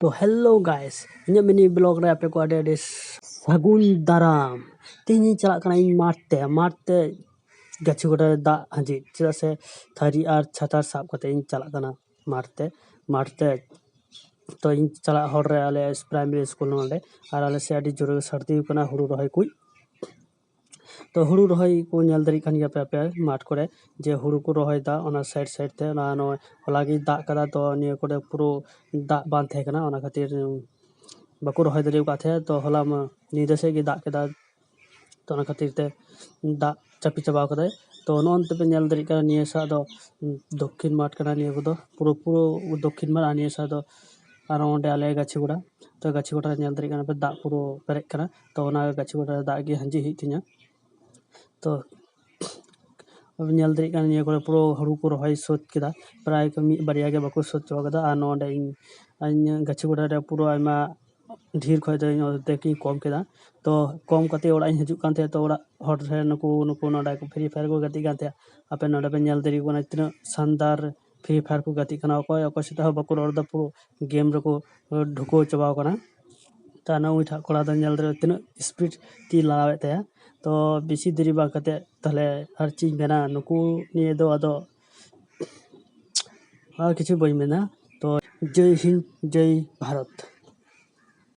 तो hello guys ᱤᱧᱟᱹᱜ mini blog रे आपे को आडे सागुन दाराम तीन चला कना इन मारते गाछी गोटा दा हाजी चेदा से थारी आर छातार साब कते इन चला कना मारते तो इन चला हर रे आले प्राइमरी स्कूल नोंडे आर आले से आडी जोरे सर्दी कना हुरु रहाय कुई तो हुरु रहाय को नेल दरी खान गया पे माठ करे जे हुरु को रहाय दा ओना साइड ते ना नो हलागी दा कदा तो निये कोडे पुरो दा बान थे कना ओना खातिर बाको रहाय दरी का थे तो हला म नीदे से गे दा कदा तो ओना खातिर ते दा चापी चबा कदा तो नोन ते पे नेल दरी का निये सा दो दक्षिण माठ कना निये को दो पुरो दक्षिण माठ निये सा दो आर ओंडे आले गाछी गोडा तो गाछी गोडा नेल दरी कना पे दा पुरो पेरेक कना तो ओना गाछी गोडा दा गे हंजी हि तिnya तो अब नेल दरी का निये को पुरो हुरु को रहाय सोच केदा प्राय को मी बारिया गे बाको सोच चबा कदा आर नोंडे इन गाछी गोडा रे पुरो आयमा ढेर खय दे देखि कम केदा तो कम कते ओड़ा हजू कान थे तो ओड़ा हर रे नुकु नोडा को फ्री फायर को गति कान थे आपे नोडा पे नेल दरी को इतना शानदार फ्री फायर को गति कना अको सेता बाको रोड दा पुरो गेम रे को ढुको चबा कना ताना उठा कोड़ा दा नेल दरी इतना स्पीड ती लावे ते तो बेसी देरी बा कते तले हर चीज बेना नुकु निये दो आदो किछु बई मेना तो जय हिंद जय भारत।